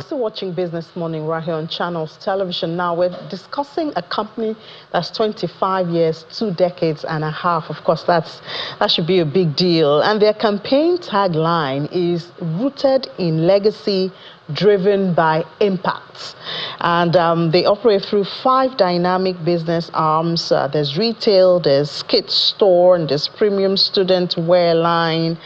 Still watching Business Morning right here on Channels Television. Now we're discussing a company that's 25 years, 2 decades and a half. Of course, that should be a big deal. And their campaign tagline is rooted in legacy, driven by impact. And they operate through 5 dynamic business arms. There's retail, there's kit store, and there's premium student wear line,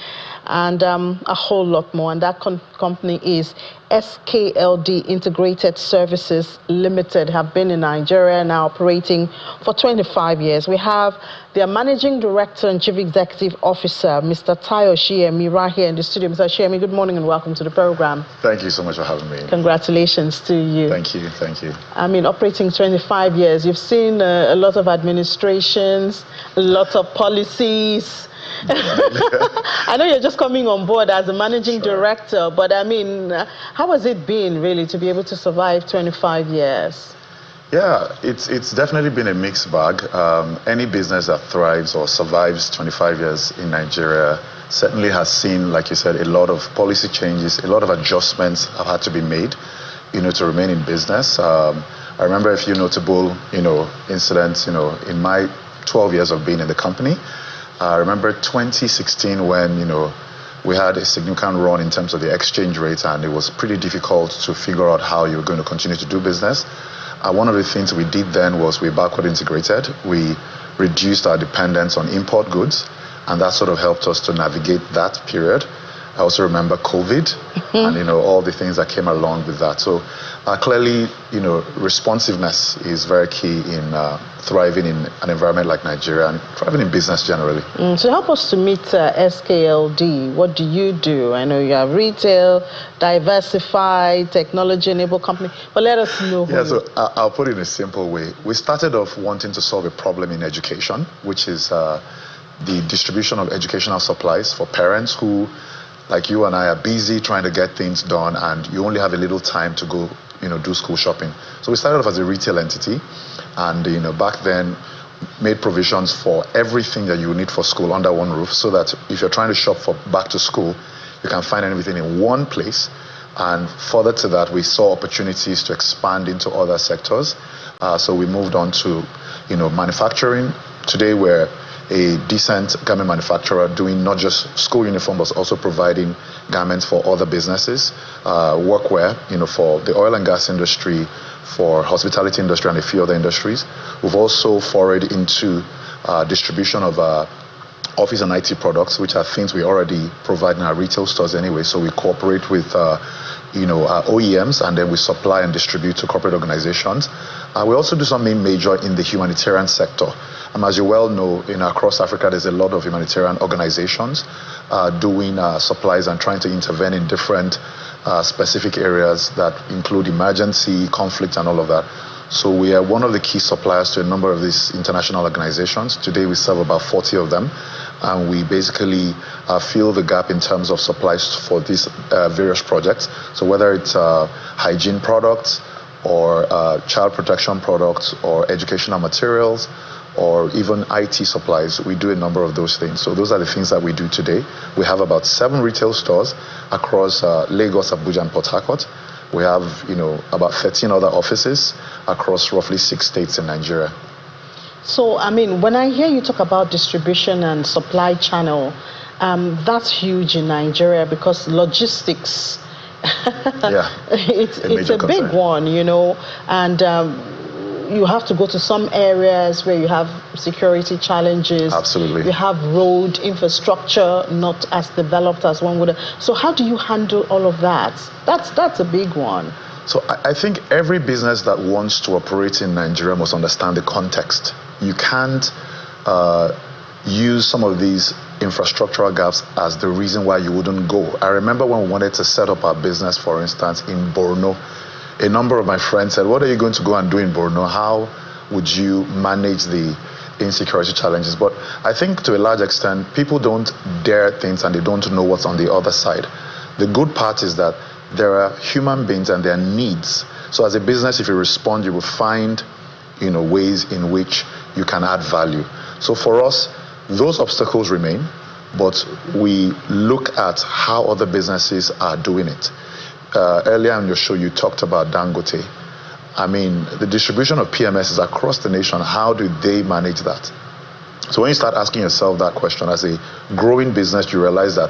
and a whole lot more. And that company is SKLD Integrated Services Limited, have been in Nigeria now operating for 25 years. We have their Managing Director and Chief Executive Officer, Mr. Tayo Shiemi, right here in the studio. Mr. Shiemi, good morning and welcome to the program. Thank you so much for having me. Congratulations to you. Thank you, thank you. I mean, operating 25 years, you've seen a lot of administrations, a lot of policies. I know you're just coming on board as a managing director, but I mean, how has it been really to be able to survive 25 years? Yeah, it's definitely been a mixed bag. Any business that thrives or survives 25 years in Nigeria certainly has seen, like you said, a lot of policy changes, a lot of adjustments have had to be made, to remain in business. I remember a few notable, incidents, in my 12 years of being in the company. I remember 2016 when, we had a significant run in terms of the exchange rate, and it was pretty difficult to figure out how you were going to continue to do business. One of the things we did then was we backward integrated. We reduced our dependence on import goods, and that sort of helped us to navigate that period. I also remember COVID and, all the things that came along with that. So clearly, responsiveness is very key in thriving in an environment like Nigeria and thriving in business generally. So help us to meet SKLD. What do you do? I know you have retail, diversified, technology-enabled company, but let us know who. Yeah, so I'll put it in a simple way. We started off wanting to solve a problem in education, which is the distribution of educational supplies for parents who, like you and I, are busy trying to get things done, and you only have a little time to go, do school shopping. So we started off as a retail entity, and back then made provisions for everything that you need for school under one roof, so that if you're trying to shop for back to school, you can find everything in one place. And further to that, we saw opportunities to expand into other sectors. So we moved on to, manufacturing. Today we're a decent garment manufacturer doing not just school uniform, but also providing garments for other businesses, workwear, for the oil and gas industry, for hospitality industry and a few other industries. We've also forayed into distribution of office and IT products, which are things we already provide in our retail stores anyway. So we cooperate with our OEMs, and then we supply and distribute to corporate organizations. We also do something major in the humanitarian sector. As you well know, across Africa, there's a lot of humanitarian organizations doing supplies and trying to intervene in different specific areas that include emergency, conflict, and all of that. So we are one of the key suppliers to a number of these international organizations. Today we serve about 40 of them, and we basically fill the gap in terms of supplies for these various projects. So whether it's hygiene products or child protection products or educational materials or even IT supplies, we do a number of those things. So those are the things that we do today. We have about 7 retail stores across Lagos, Abuja, and Port Harcourt. We have, about 13 other offices across roughly 6 states in Nigeria. So, I mean, when I hear you talk about distribution and supply channel, that's huge in Nigeria because logistics, it's a big one, and you have to go to some areas where you have security challenges. Absolutely. You have road infrastructure not as developed as one would. So how do you handle all of that? That's a big one. So I think every business that wants to operate in Nigeria must understand the context. You can't use some of these infrastructural gaps as the reason why you wouldn't go. I remember when we wanted to set up our business, for instance, in Borno, a number of my friends said, what are you going to go and do in Borno? How would you manage the insecurity challenges? But I think to a large extent, people don't dare things and they don't know what's on the other side. The good part is that there are human beings and there are needs. So as a business, if you respond, you will find ways in which you can add value. So for us, those obstacles remain, but we look at how other businesses are doing it. earlier in your show, you talked about Dangote. I mean, the distribution of PMSs across the nation, how do they manage that? So when you start asking yourself that question as a growing business, you realize that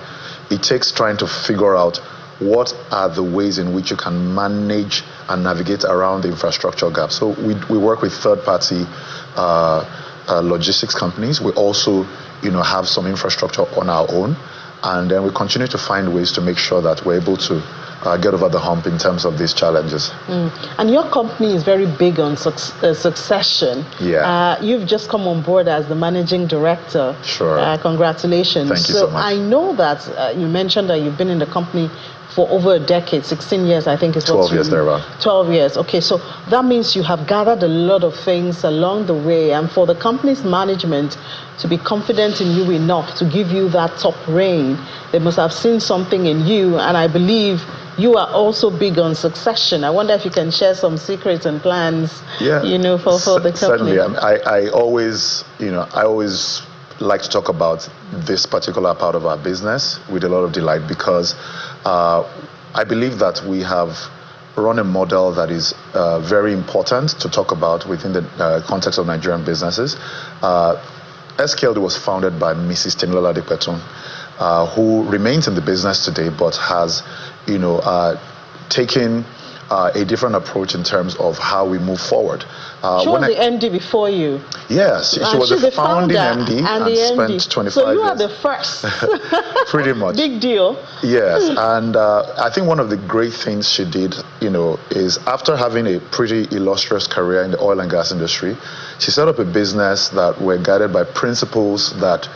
it takes trying to figure out what are the ways in which you can manage and navigate around the infrastructure gap. So we work with third-party logistics companies. We also, have some infrastructure on our own, and then we continue to find ways to make sure that we're able to get over the hump in terms of these challenges. And your company is very big on succession. Yeah. You've just come on board as the managing director. Sure. Congratulations. Thank you so much. I know that you mentioned that you've been in the company for over a decade, 16 years, I think is what 12 years thereabout. 12 years. Okay, so that means you have gathered a lot of things along the way, and for the company's management to be confident in you enough to give you that top reign, they must have seen something in you, and I believe you are also big on succession. I wonder if you can share some secrets and plans, for the company. Certainly. I always like to talk about this particular part of our business with a lot of delight, because I believe that we have run a model that is very important to talk about within the context of Nigerian businesses. SKLD was founded by Mrs. Temilola Adepetun, who remains in the business today, but has, taken a different approach in terms of how we move forward. She was the MD before you. Yes, she was the founding MD and spent 25 years. So you are the first. Pretty much. Big deal. Yes, and I think one of the great things she did, is after having a pretty illustrious career in the oil and gas industry, she set up a business that were guided by principles that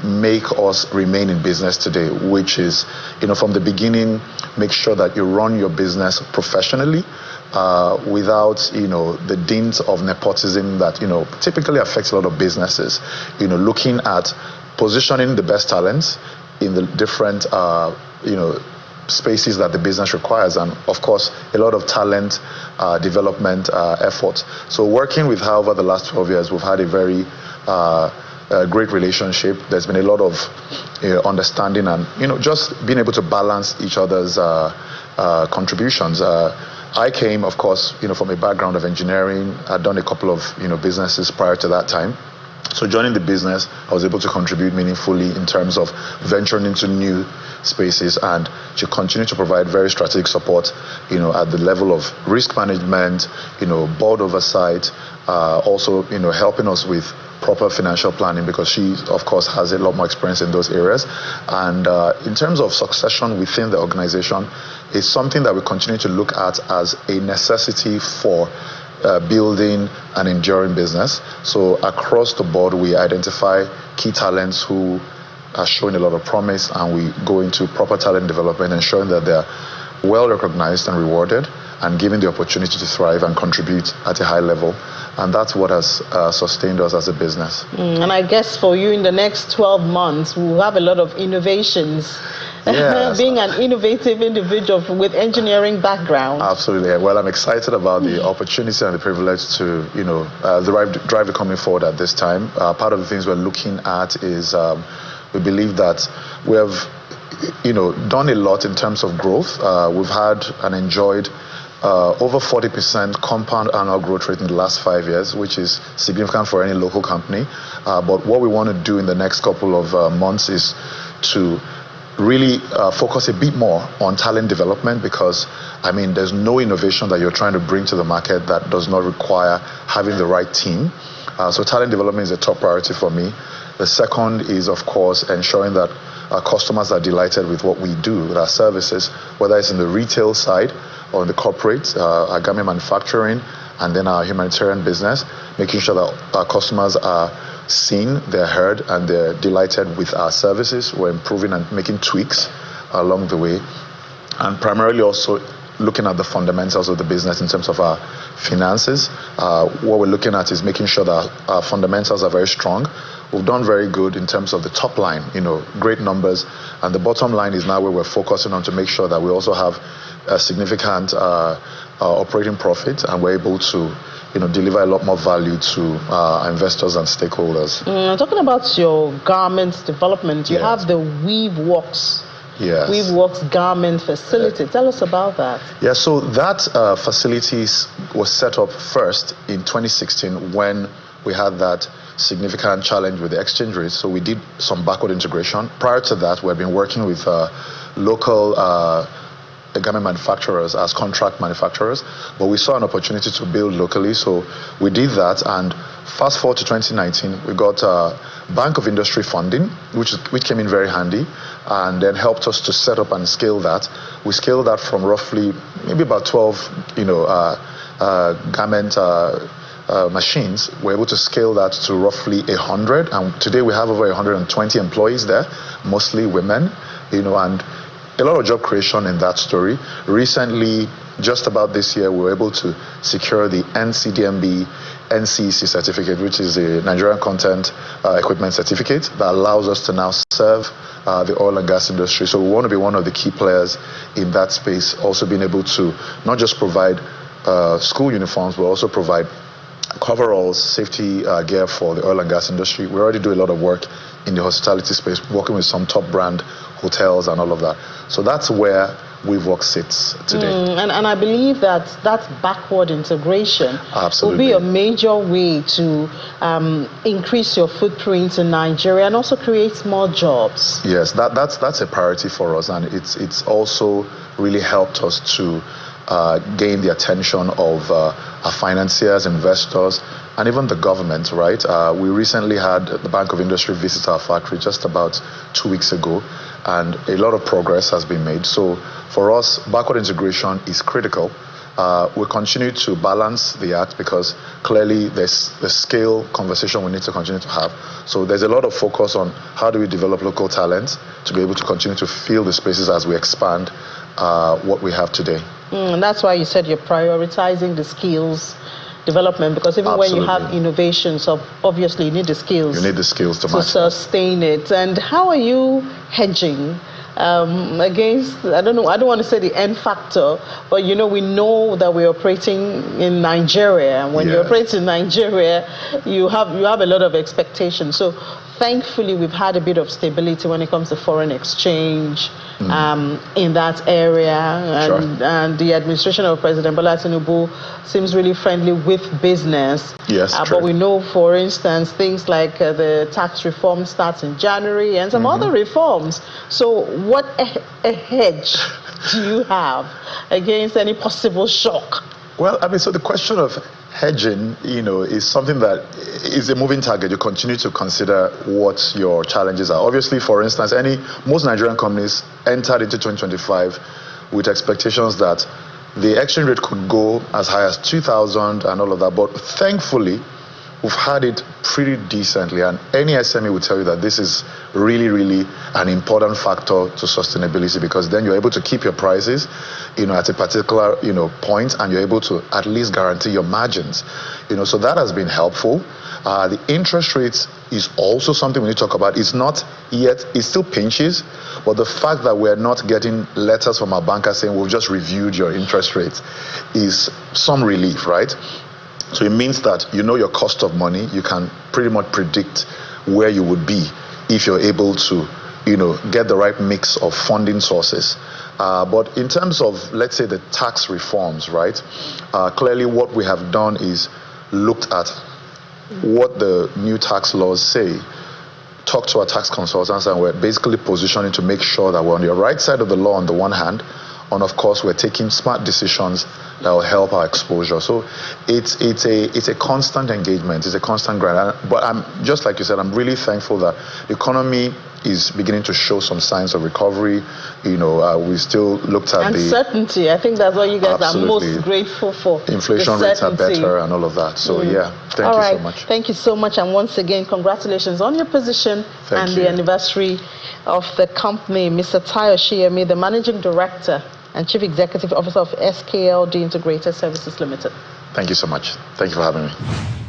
make us remain in business today, which is, from the beginning, make sure that you run your business professionally, without, the dint of nepotism that, typically affects a lot of businesses. Looking at positioning the best talents in the different, spaces that the business requires, and of course, a lot of talent development effort. So working with her over the last 12 years, we've had a very great relationship. There's been a lot of understanding and just being able to balance each other's contributions. I came, of course, from a background of engineering. I'd done a couple of businesses prior to that time. So joining the business, I was able to contribute meaningfully in terms of venturing into new spaces, and she continued to provide very strategic support, at the level of risk management, board oversight, also, helping us with proper financial planning, because she, of course, has a lot more experience in those areas. And in terms of succession within the organization, it's something that we continue to look at as a necessity for building an enduring business. So across the board, we identify key talents who are showing a lot of promise, and we go into proper talent development, ensuring that they're well recognized and rewarded, and given the opportunity to thrive and contribute at a high level. And that's what has sustained us as a business. And I guess for you in the next 12 months, we'll have a lot of innovations. Yes. Being an innovative individual with engineering background. Absolutely. Well, I'm excited about the opportunity and the privilege to, drive the company forward at this time. Part of the things we're looking at is we believe that we have, done a lot in terms of growth. We've had and enjoyed over 40% compound annual growth rate in the last 5 years, which is significant for any local company. But what we want to do in the next couple of months is to really focus a bit more on talent development, because, there's no innovation that you're trying to bring to the market that does not require having the right team. So talent development is a top priority for me. The second is, of course, ensuring that our customers are delighted with what we do, with our services, whether it's in the retail side or in the corporate, our garment manufacturing, and then our humanitarian business, making sure that our customers are seen, they're heard, and they're delighted with our services. We're improving and making tweaks along the way, and primarily also looking at the fundamentals of the business in terms of our finances. What we're looking at is making sure that our fundamentals are very strong. We've done very good in terms of the top line, great numbers, and the bottom line is now where we're focusing on to make sure that we also have a significant operating profit, and we're able to deliver a lot more value to investors and stakeholders. Talking about your garments development, you have the Weave Works Yes. Weave Works Garment Facility. Tell us about that. Yeah, so that facility was set up first in 2016 when we had that significant challenge with the exchange rate. So we did some backward integration. Prior to that, we had been working with local garment manufacturers as contract manufacturers, but we saw an opportunity to build locally, so we did that. And fast forward to 2019, we got Bank of Industry funding, which came in very handy, and then helped us to set up and scale that. We scaled that from roughly maybe about 12, garment machines. We're able to scale that to roughly 100, and today we have over 120 employees there, mostly women, and a lot of job creation in that story. Recently, just about this year, we were able to secure the NCDMB NCEC certificate, which is a Nigerian Content Equipment Certificate that allows us to now serve the oil and gas industry. So we want to be one of the key players in that space, also being able to not just provide school uniforms, but also provide coveralls, safety gear for the oil and gas industry. We already do a lot of work in the hospitality space, working with some top brand hotels and all of that. So that's where Weave Works sits today. And I believe that backward integration will be a major way to increase your footprint in Nigeria and also create more jobs. Yes, that's a priority for us, and it's also really helped us to gain the attention of our financiers, investors, and even the government, right? We recently had the Bank of Industry visit our factory just about 2 weeks ago, and a lot of progress has been made. So for us, backward integration is critical. We continue to balance the act because clearly there's the scale conversation we need to continue to have. So there's a lot of focus on how do we develop local talent to be able to continue to fill the spaces as we expand what we have today. And that's why you said you're prioritizing the skills development, because even when you have innovations, obviously you need the skills. You need the skills to match sustain it. And how are you hedging against, I don't want to say the N factor, but we know that we're operating in Nigeria, and when you operate in Nigeria, you have a lot of expectations. So thankfully we've had a bit of stability when it comes to foreign exchange in that area, and the administration of President Bola Tinubu seems really friendly with business. Yes, but we know, for instance, things like the tax reform starts in January and some other reforms. So what a hedge do you have against any possible shock? Well, I mean, so the question of hedging, is something that is a moving target. You continue to consider what your challenges are. Obviously, for instance, most Nigerian companies entered into 2025 with expectations that the exchange rate could go as high as 2,000 and all of that. But thankfully, we've had it pretty decently, and any SME will tell you that this is really, really an important factor to sustainability, because then you're able to keep your prices, at a particular, point, and you're able to at least guarantee your margins, so that has been helpful. The interest rates is also something we need to talk about. It's not yet, it still pinches, but the fact that we're not getting letters from our banker saying we've just reviewed your interest rates is some relief, right? So it means that your cost of money, you can pretty much predict where you would be if you're able to, get the right mix of funding sources. But in terms of, let's say, the tax reforms, right? Clearly what we have done is looked at what the new tax laws say, talked to our tax consultants, and we're basically positioning to make sure that we're on the right side of the law on the one hand, and of course we're taking smart decisions that will help our exposure. So it's a constant engagement, it's a constant grind. But I'm just like you said, I'm really thankful that the economy is beginning to show some signs of recovery. We still looked at uncertainty. I think that's what you guys are most grateful for. Inflation rates are better and all of that. So thank you so much. Thank you so much, and once again, congratulations on your position the anniversary of the company. Mr. Tayo Shiyemi, the Managing Director and Chief Executive Officer of SKLD Integrated Services Limited. Thank you so much. Thank you for having me.